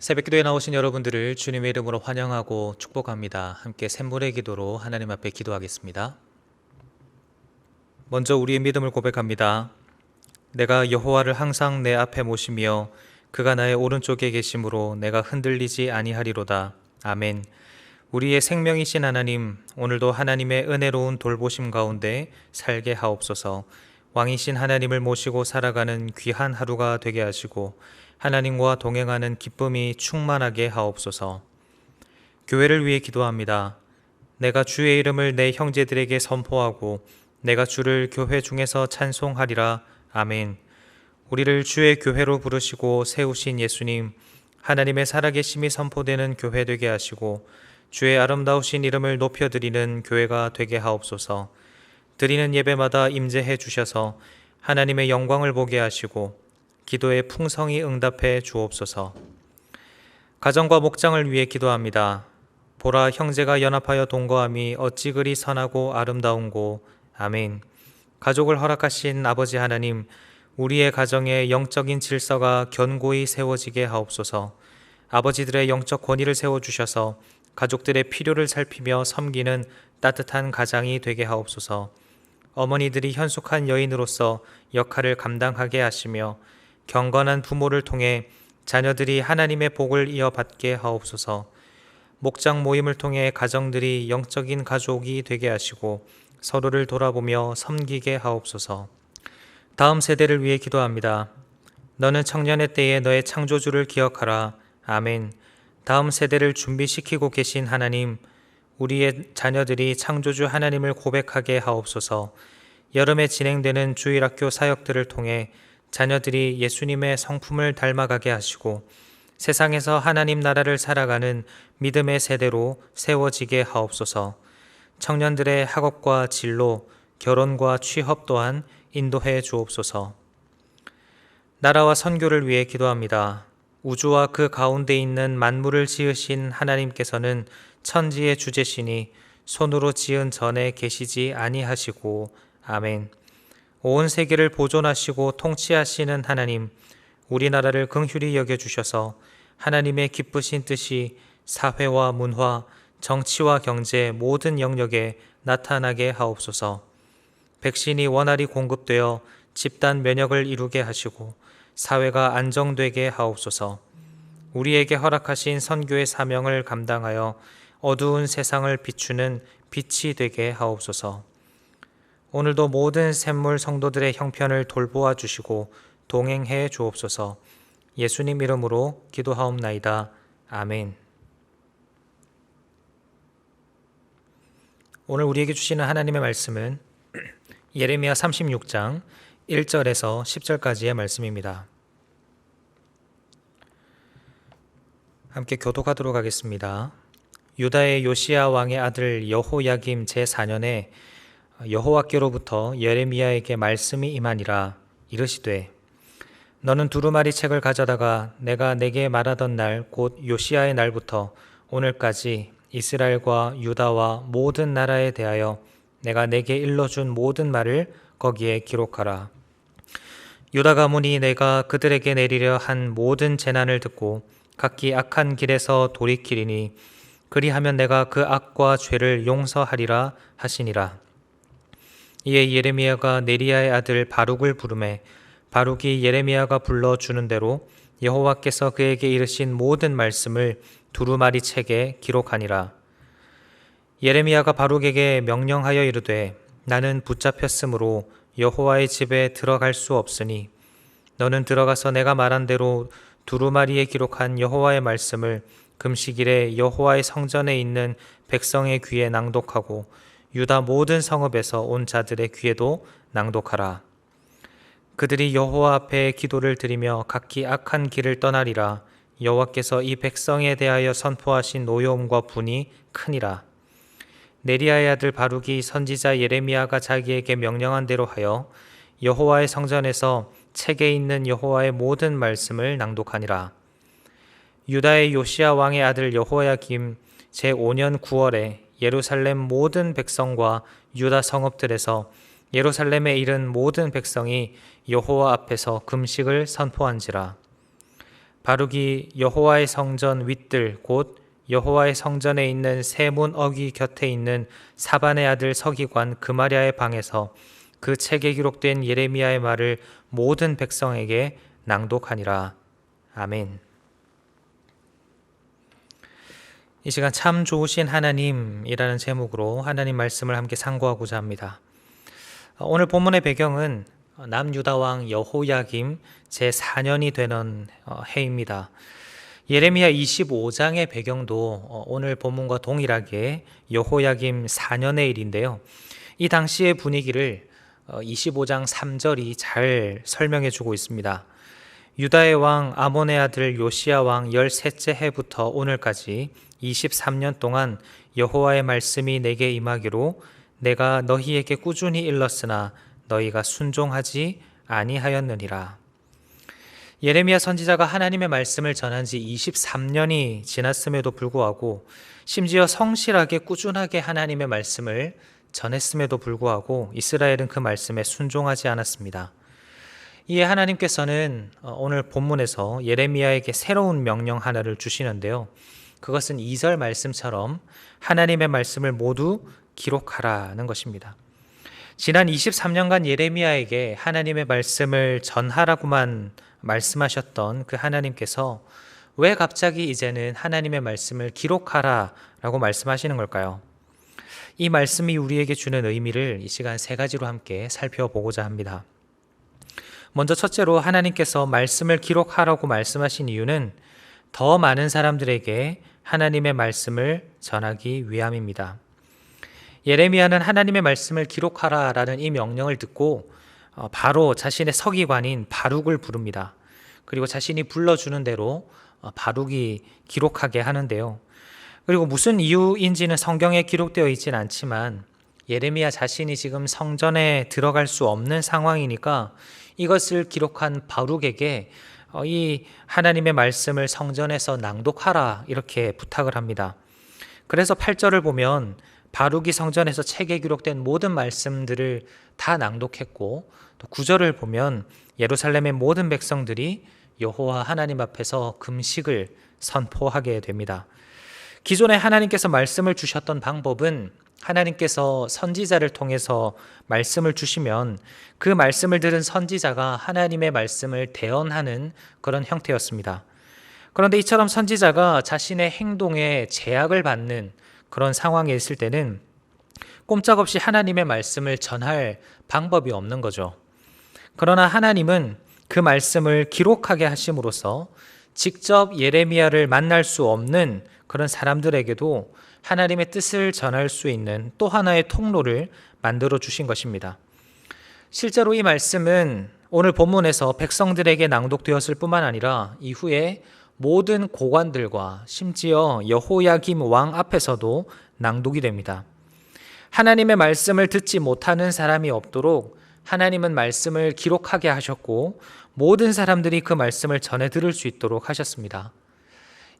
새벽기도에 나오신 여러분들을 주님의 이름으로 환영하고 축복합니다. 함께 샘물의 기도로 하나님 앞에 기도하겠습니다. 먼저 우리의 믿음을 고백합니다. 내가 여호와를 항상 내 앞에 모시며 그가 나의 오른쪽에 계심으로 내가 흔들리지 아니하리로다. 아멘. 우리의 생명이신 하나님, 오늘도 하나님의 은혜로운 돌보심 가운데 살게 하옵소서. 왕이신 하나님을 모시고 살아가는 귀한 하루가 되게 하시고 하나님과 동행하는 기쁨이 충만하게 하옵소서. 교회를 위해 기도합니다. 내가 주의 이름을 내 형제들에게 선포하고 내가 주를 교회 중에서 찬송하리라. 아멘. 우리를 주의 교회로 부르시고 세우신 예수님, 하나님의 살아계심이 선포되는 교회 되게 하시고 주의 아름다우신 이름을 높여드리는 교회가 되게 하옵소서. 드리는 예배마다 임재해 주셔서 하나님의 영광을 보게 하시고 기도에 풍성히 응답해 주옵소서. 가정과 목장을 위해 기도합니다. 보라, 형제가 연합하여 동거함이 어찌 그리 선하고 아름다운고. 아멘. 가족을 허락하신 아버지 하나님, 우리의 가정에 영적인 질서가 견고히 세워지게 하옵소서. 아버지들의 영적 권위를 세워주셔서 가족들의 필요를 살피며 섬기는 따뜻한 가장이 되게 하옵소서. 어머니들이 현숙한 여인으로서 역할을 감당하게 하시며 경건한 부모를 통해 자녀들이 하나님의 복을 이어받게 하옵소서. 목장 모임을 통해 가정들이 영적인 가족이 되게 하시고 서로를 돌아보며 섬기게 하옵소서. 다음 세대를 위해 기도합니다. 너는 청년의 때에 너의 창조주를 기억하라. 아멘. 다음 세대를 준비시키고 계신 하나님, 우리의 자녀들이 창조주 하나님을 고백하게 하옵소서. 여름에 진행되는 주일학교 사역들을 통해 자녀들이 예수님의 성품을 닮아가게 하시고 세상에서 하나님 나라를 살아가는 믿음의 세대로 세워지게 하옵소서. 청년들의 학업과 진로, 결혼과 취업 또한 인도해 주옵소서. 나라와 선교를 위해 기도합니다. 우주와 그 가운데 있는 만물을 지으신 하나님께서는 천지의 주제시니 손으로 지은 전에 계시지 아니하시고. 아멘. 온 세계를 보존하시고 통치하시는 하나님, 우리나라를 긍휼히 여겨주셔서 하나님의 기쁘신 뜻이 사회와 문화, 정치와 경제 모든 영역에 나타나게 하옵소서. 백신이 원활히 공급되어 집단 면역을 이루게 하시고 사회가 안정되게 하옵소서. 우리에게 허락하신 선교의 사명을 감당하여 어두운 세상을 비추는 빛이 되게 하옵소서. 오늘도 모든 샘물 성도들의 형편을 돌보아 주시고 동행해 주옵소서. 예수님 이름으로 기도하옵나이다. 아멘. 오늘 우리에게 주시는 하나님의 말씀은 예레미야 36장 1절에서 10절까지의 말씀입니다. 함께 교독하도록 하겠습니다. 유다의 요시야 왕의 아들 여호야김 제4년에 여호와께로부터 예레미야에게 말씀이 임하니라. 이르시되 너는 두루마리 책을 가져다가 내가 내게 말하던 날 곧 요시야의 날부터 오늘까지 이스라엘과 유다와 모든 나라에 대하여 내가 내게 일러준 모든 말을 거기에 기록하라. 유다 가문이 내가 그들에게 내리려 한 모든 재난을 듣고 각기 악한 길에서 돌이키리니 그리하면 내가 그 악과 죄를 용서하리라 하시니라. 이에 예레미야가 네리야의 아들 바룩을 부르매 바룩이 예레미야가 불러주는 대로 여호와께서 그에게 이르신 모든 말씀을 두루마리 책에 기록하니라. 예레미야가 바룩에게 명령하여 이르되 나는 붙잡혔으므로 여호와의 집에 들어갈 수 없으니 너는 들어가서 내가 말한 대로 두루마리에 기록한 여호와의 말씀을 금식일에 여호와의 성전에 있는 백성의 귀에 낭독하고 유다 모든 성읍에서 온 자들의 귀에도 낭독하라. 그들이 여호와 앞에 기도를 드리며 각기 악한 길을 떠나리라. 여호와께서 이 백성에 대하여 선포하신 노여움과 분이 크니라. 네리야의 아들 바룩이 선지자 예레미야가 자기에게 명령한 대로 하여 여호와의 성전에서 책에 있는 여호와의 모든 말씀을 낭독하니라. 유다의 요시야 왕의 아들 여호야김 제5년 9월에 예루살렘 모든 백성과 유다 성읍들에서 예루살렘에 이른 모든 백성이 여호와 앞에서 금식을 선포한지라. 바룩이 여호와의 성전 윗들 곧 여호와의 성전에 있는 세문 어귀 곁에 있는 사반의 아들 서기관 그마랴의 방에서 그 책에 기록된 예레미야의 말을 모든 백성에게 낭독하니라. 아멘. 이 시간 참 좋으신 하나님이라는 제목으로 하나님 말씀을 함께 상고하고자 합니다. 오늘 본문의 배경은 남유다 왕 여호야김 제4년이 되는 해입니다. 예레미야 25장의 배경도 오늘 본문과 동일하게 여호야김 4년의 일인데요. 이 당시의 분위기를 25장 3절이 잘 설명해 주고 있습니다. 유다의 왕 아몬의 아들 요시야 왕 13째 해부터 오늘까지 23년 동안 여호와의 말씀이 내게 임하기로 내가 너희에게 꾸준히 일렀으나 너희가 순종하지 아니하였느니라. 예레미야 선지자가 하나님의 말씀을 전한 지 23년이 지났음에도 불구하고 심지어 성실하게 꾸준하게 하나님의 말씀을 전했음에도 불구하고 이스라엘은 그 말씀에 순종하지 않았습니다. 이에 하나님께서는 오늘 본문에서 예레미야에게 새로운 명령 하나를 주시는데요. 그것은 2절 말씀처럼 하나님의 말씀을 모두 기록하라는 것입니다. 지난 23년간 예레미야에게 하나님의 말씀을 전하라고만 말씀하셨던 그 하나님께서 왜 갑자기 이제는 하나님의 말씀을 기록하라라고 말씀하시는 걸까요? 이 말씀이 우리에게 주는 의미를 이 시간 세 가지로 함께 살펴보고자 합니다. 먼저 첫째로 하나님께서 말씀을 기록하라고 말씀하신 이유는 더 많은 사람들에게 하나님의 말씀을 전하기 위함입니다. 예레미야는 하나님의 말씀을 기록하라라는 이 명령을 듣고 바로 자신의 서기관인 바룩을 부릅니다. 그리고 자신이 불러주는 대로 바룩이 기록하게 하는데요. 그리고 무슨 이유인지는 성경에 기록되어 있지는 않지만 예레미야 자신이 지금 성전에 들어갈 수 없는 상황이니까 이것을 기록한 바룩에게 이 하나님의 말씀을 성전에서 낭독하라 이렇게 부탁을 합니다. 그래서 8절을 보면 바룩이 성전에서 책에 기록된 모든 말씀들을 다 낭독했고 또 9절을 보면 예루살렘의 모든 백성들이 여호와 하나님 앞에서 금식을 선포하게 됩니다. 기존에 하나님께서 말씀을 주셨던 방법은 하나님께서 선지자를 통해서 말씀을 주시면 그 말씀을 들은 선지자가 하나님의 말씀을 대언하는 그런 형태였습니다. 그런데 이처럼 선지자가 자신의 행동에 제약을 받는 그런 상황에 있을 때는 꼼짝없이 하나님의 말씀을 전할 방법이 없는 거죠. 그러나 하나님은 그 말씀을 기록하게 하심으로써 직접 예레미야를 만날 수 없는 그런 사람들에게도 하나님의 뜻을 전할 수 있는 또 하나의 통로를 만들어 주신 것입니다. 실제로 이 말씀은 오늘 본문에서 백성들에게 낭독되었을 뿐만 아니라 이후에 모든 고관들과 심지어 여호야김 왕 앞에서도 낭독이 됩니다. 하나님의 말씀을 듣지 못하는 사람이 없도록 하나님은 말씀을 기록하게 하셨고 모든 사람들이 그 말씀을 전해 들을 수 있도록 하셨습니다.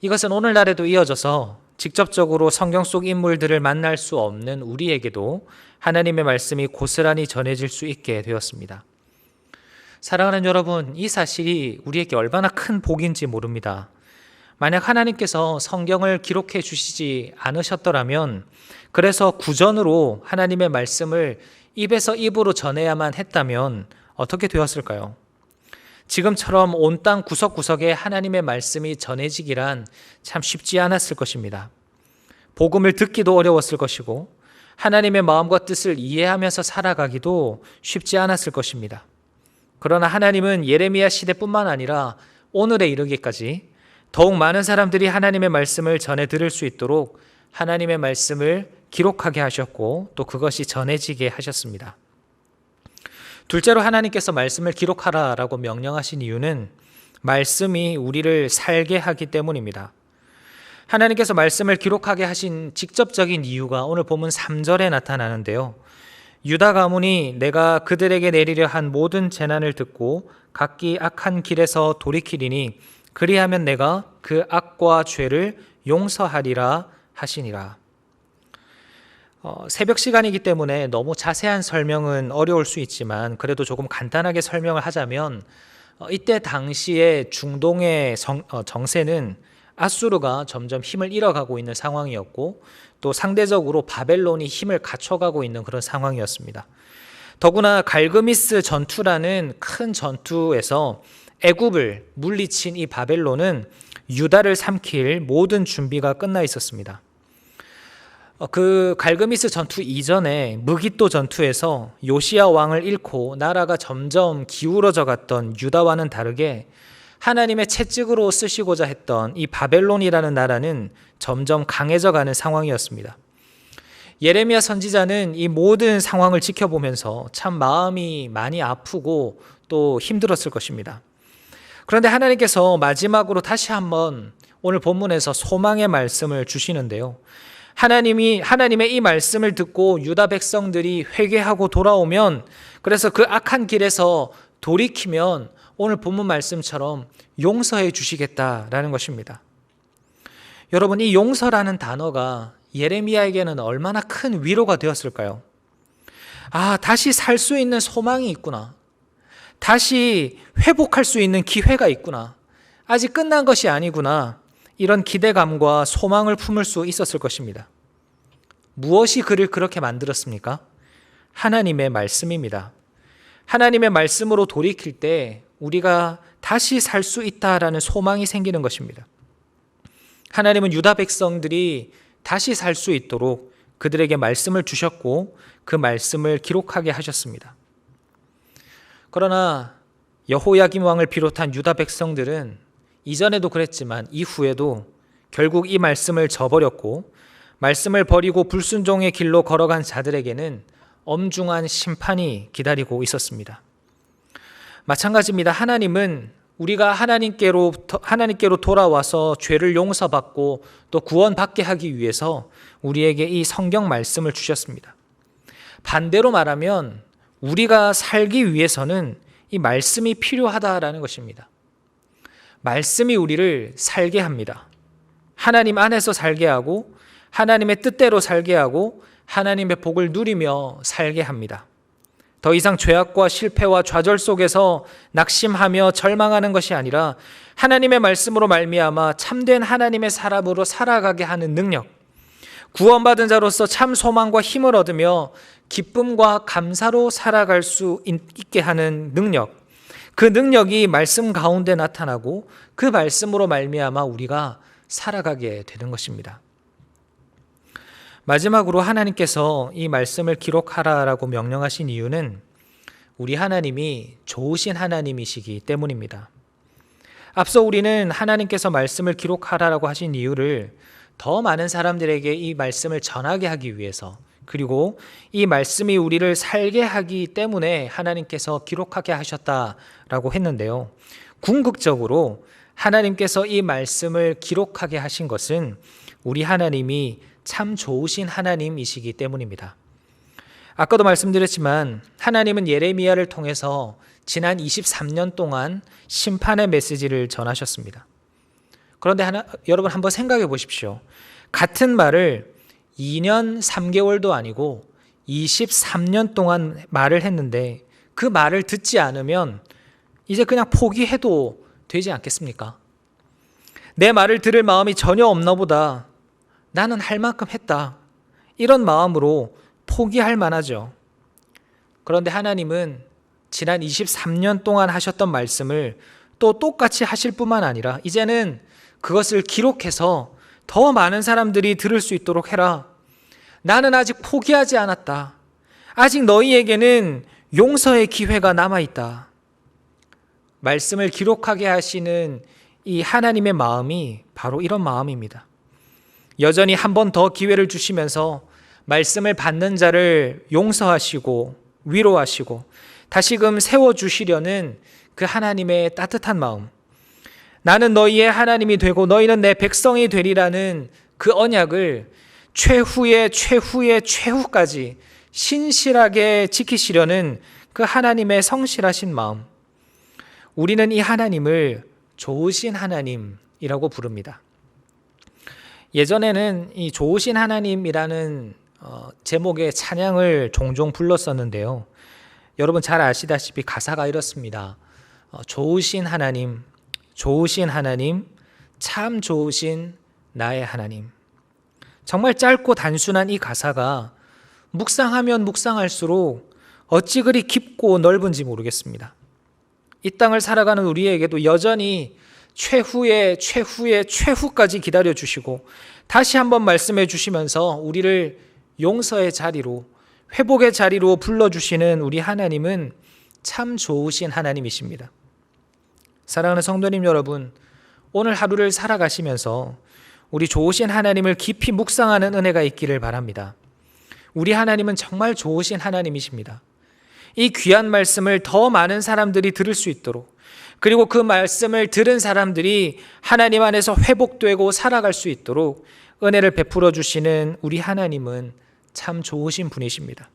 이것은 오늘날에도 이어져서 직접적으로 성경 속 인물들을 만날 수 없는 우리에게도 하나님의 말씀이 고스란히 전해질 수 있게 되었습니다. 사랑하는 여러분, 이 사실이 우리에게 얼마나 큰 복인지 모릅니다. 만약 하나님께서 성경을 기록해 주시지 않으셨더라면 그래서 구전으로 하나님의 말씀을 입에서 입으로 전해야만 했다면 어떻게 되었을까요? 지금처럼 온 땅 구석구석에 하나님의 말씀이 전해지기란 참 쉽지 않았을 것입니다. 복음을 듣기도 어려웠을 것이고 하나님의 마음과 뜻을 이해하면서 살아가기도 쉽지 않았을 것입니다. 그러나 하나님은 예레미야 시대뿐만 아니라 오늘에 이르기까지 더욱 많은 사람들이 하나님의 말씀을 전해 들을 수 있도록 하나님의 말씀을 기록하게 하셨고 또 그것이 전해지게 하셨습니다. 둘째로 하나님께서 말씀을 기록하라라고 명령하신 이유는 말씀이 우리를 살게 하기 때문입니다. 하나님께서 말씀을 기록하게 하신 직접적인 이유가 오늘 본문 3절에 나타나는데요. 유다 가문이 내가 그들에게 내리려 한 모든 재난을 듣고 각기 악한 길에서 돌이키리니 그리하면 내가 그 악과 죄를 용서하리라 하시니라. 새벽 시간이기 때문에 너무 자세한 설명은 어려울 수 있지만 그래도 조금 간단하게 설명을 하자면 이때 당시에 중동의 정세는 아수르가 점점 힘을 잃어가고 있는 상황이었고 또 상대적으로 바벨론이 힘을 갖춰가고 있는 그런 상황이었습니다. 더구나 갈그미스 전투라는 큰 전투에서 애굽을 물리친 이 바벨론은 유다를 삼킬 모든 준비가 끝나 있었습니다. 그 갈그미스 전투 이전에 무깃도 전투에서 요시야 왕을 잃고 나라가 점점 기울어져 갔던 유다와는 다르게 하나님의 채찍으로 쓰시고자 했던 이 바벨론이라는 나라는 점점 강해져 가는 상황이었습니다. 예레미야 선지자는 이 모든 상황을 지켜보면서 참 마음이 많이 아프고 또 힘들었을 것입니다. 그런데 하나님께서 마지막으로 다시 한번 오늘 본문에서 소망의 말씀을 주시는데요. 하나님의 이 말씀을 듣고 유다 백성들이 회개하고 돌아오면, 그래서 그 악한 길에서 돌이키면 오늘 본문 말씀처럼 용서해 주시겠다라는 것입니다. 여러분, 이 용서라는 단어가 예레미야에게는 얼마나 큰 위로가 되었을까요? 다시 살 수 있는 소망이 있구나. 다시 회복할 수 있는 기회가 있구나. 아직 끝난 것이 아니구나. 이런 기대감과 소망을 품을 수 있었을 것입니다. 무엇이 그를 그렇게 만들었습니까? 하나님의 말씀입니다. 하나님의 말씀으로 돌이킬 때 우리가 다시 살 수 있다라는 소망이 생기는 것입니다. 하나님은 유다 백성들이 다시 살 수 있도록 그들에게 말씀을 주셨고 그 말씀을 기록하게 하셨습니다. 그러나 여호야김 왕을 비롯한 유다 백성들은 이전에도 그랬지만 이후에도 결국 이 말씀을 저버렸고, 말씀을 버리고 불순종의 길로 걸어간 자들에게는 엄중한 심판이 기다리고 있었습니다. 마찬가지입니다. 하나님은 우리가 하나님께로 돌아와서 죄를 용서받고 또 구원받게 하기 위해서 우리에게 이 성경 말씀을 주셨습니다. 반대로 말하면 우리가 살기 위해서는 이 말씀이 필요하다라는 것입니다. 말씀이 우리를 살게 합니다. 하나님 안에서 살게 하고 하나님의 뜻대로 살게 하고 하나님의 복을 누리며 살게 합니다. 더 이상 죄악과 실패와 좌절 속에서 낙심하며 절망하는 것이 아니라 하나님의 말씀으로 말미암아 참된 하나님의 사람으로 살아가게 하는 능력, 구원받은 자로서 참 소망과 힘을 얻으며 기쁨과 감사로 살아갈 수 있게 하는 능력, 그 능력이 말씀 가운데 나타나고 그 말씀으로 말미암아 우리가 살아가게 되는 것입니다. 마지막으로 하나님께서 이 말씀을 기록하라라고 명령하신 이유는 우리 하나님이 좋으신 하나님이시기 때문입니다. 앞서 우리는 하나님께서 말씀을 기록하라라고 하신 이유를 더 많은 사람들에게 이 말씀을 전하게 하기 위해서, 그리고 이 말씀이 우리를 살게 하기 때문에 하나님께서 기록하게 하셨다라고 했는데요. 궁극적으로 하나님께서 이 말씀을 기록하게 하신 것은 우리 하나님이 참 좋으신 하나님이시기 때문입니다. 아까도 말씀드렸지만 하나님은 예레미야를 통해서 지난 23년 동안 심판의 메시지를 전하셨습니다. 그런데 여러분 한번 생각해 보십시오. 같은 말을 2년 3개월도 아니고 23년 동안 말을 했는데 그 말을 듣지 않으면 이제 그냥 포기해도 되지 않겠습니까? 내 말을 들을 마음이 전혀 없나 보다. 나는 할 만큼 했다. 이런 마음으로 포기할 만하죠. 그런데 하나님은 지난 23년 동안 하셨던 말씀을 또 똑같이 하실 뿐만 아니라 이제는 그것을 기록해서 더 많은 사람들이 들을 수 있도록 해라. 나는 아직 포기하지 않았다. 아직 너희에게는 용서의 기회가 남아있다. 말씀을 기록하게 하시는 이 하나님의 마음이 바로 이런 마음입니다. 여전히 한 번 더 기회를 주시면서 말씀을 받는 자를 용서하시고 위로하시고 다시금 세워주시려는 그 하나님의 따뜻한 마음, 나는 너희의 하나님이 되고 너희는 내 백성이 되리라는 그 언약을 최후까지 신실하게 지키시려는 그 하나님의 성실하신 마음, 우리는 이 하나님을 좋으신 하나님이라고 부릅니다. 예전에는 이 좋으신 하나님이라는 제목의 찬양을 종종 불렀었는데요. 여러분 잘 아시다시피 가사가 이렇습니다. 좋으신 하나님, 좋으신 하나님, 참 좋으신 나의 하나님. 정말 짧고 단순한 이 가사가 묵상하면 묵상할수록 어찌 그리 깊고 넓은지 모르겠습니다. 이 땅을 살아가는 우리에게도 여전히 최후의 최후까지 기다려주시고 다시 한번 말씀해 주시면서 우리를 용서의 자리로, 회복의 자리로 불러주시는 우리 하나님은 참 좋으신 하나님이십니다. 사랑하는 성도님 여러분, 오늘 하루를 살아가시면서 우리 좋으신 하나님을 깊이 묵상하는 은혜가 있기를 바랍니다. 우리 하나님은 정말 좋으신 하나님이십니다. 이 귀한 말씀을 더 많은 사람들이 들을 수 있도록, 그리고 그 말씀을 들은 사람들이 하나님 안에서 회복되고 살아갈 수 있도록 은혜를 베풀어 주시는 우리 하나님은 참 좋으신 분이십니다.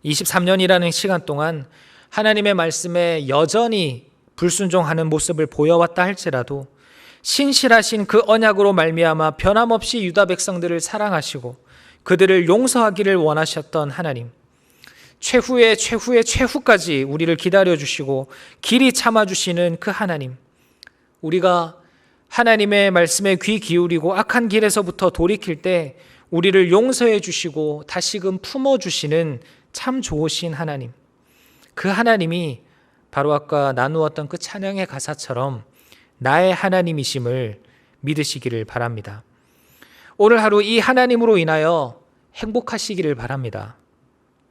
23년이라는 시간 동안 하나님의 말씀에 여전히 불순종하는 모습을 보여왔다 할지라도 신실하신 그 언약으로 말미암아 변함없이 유다 백성들을 사랑하시고 그들을 용서하기를 원하셨던 하나님, 최후까지 우리를 기다려주시고 길이 참아주시는 그 하나님, 우리가 하나님의 말씀에 귀 기울이고 악한 길에서부터 돌이킬 때 우리를 용서해 주시고 다시금 품어주시는 참 좋으신 하나님, 그 하나님이 바로 아까 나누었던 그 찬양의 가사처럼 나의 하나님이심을 믿으시기를 바랍니다. 오늘 하루 이 하나님으로 인하여 행복하시기를 바랍니다.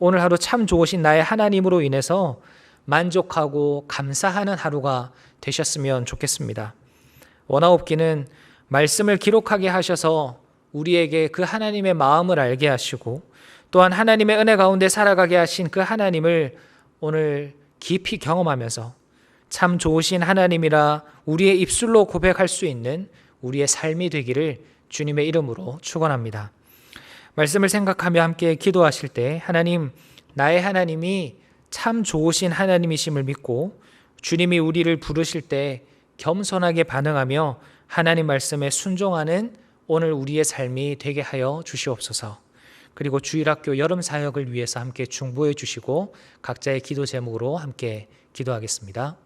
오늘 하루 참 좋으신 나의 하나님으로 인해서 만족하고 감사하는 하루가 되셨으면 좋겠습니다. 원하옵기는 말씀을 기록하게 하셔서 우리에게 그 하나님의 마음을 알게 하시고 또한 하나님의 은혜 가운데 살아가게 하신 그 하나님을 오늘 깊이 경험하면서 참 좋으신 하나님이라 우리의 입술로 고백할 수 있는 우리의 삶이 되기를 주님의 이름으로 축원합니다. 말씀을 생각하며 함께 기도하실 때 하나님, 나의 하나님이 참 좋으신 하나님이심을 믿고 주님이 우리를 부르실 때 겸손하게 반응하며 하나님 말씀에 순종하는 오늘 우리의 삶이 되게 하여 주시옵소서. 그리고 주일학교 여름 사역을 위해서 함께 중보해 주시고 각자의 기도 제목으로 함께 기도하겠습니다.